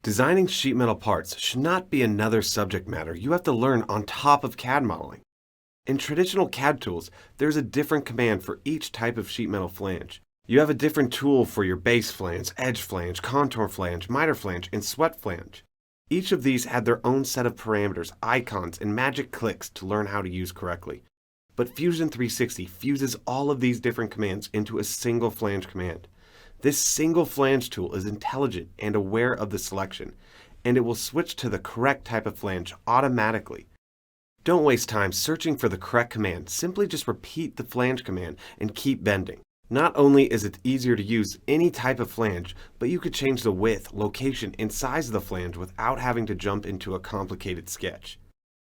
Designing sheet metal parts should not be another subject matter you have to learn on top of CAD modeling. In traditional CAD tools, there's a different command for each type of sheet metal flange. You have a different tool for your base flange, edge flange, contour flange, miter flange, and swept flange. Each of these had their own set of parameters, icons, and magic clicks to learn how to use correctly. But Fusion 360 fuses all of these different commands into a single flange command. This single flange tool is intelligent and aware of the selection, and it will switch to the correct type of flange automatically. Don't waste time searching for the correct command. Simply just repeat the flange command and keep bending. Not only is it easier to use any type of flange, but you could change the width, location, and size of the flange without having to jump into a complicated sketch.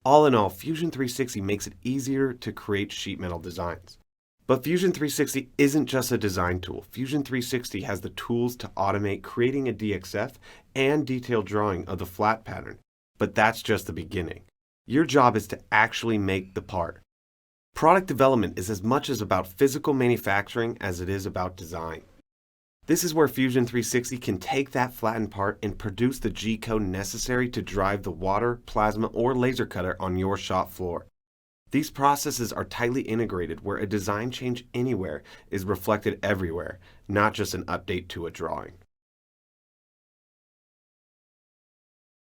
All in all, Fusion 360 makes it easier to create sheet metal designs. But Fusion 360 isn't just a design tool. Fusion 360 has the tools to automate creating a DXF and detailed drawing of the flat pattern. But that's just the beginning. Your job is to actually make the part. Product development is as much as about physical manufacturing as it is about design. This is where Fusion 360 can take that flattened part and produce the G-code necessary to drive the water, plasma, or laser cutter on your shop floor. These processes are tightly integrated where a design change anywhere is reflected everywhere, not just an update to a drawing.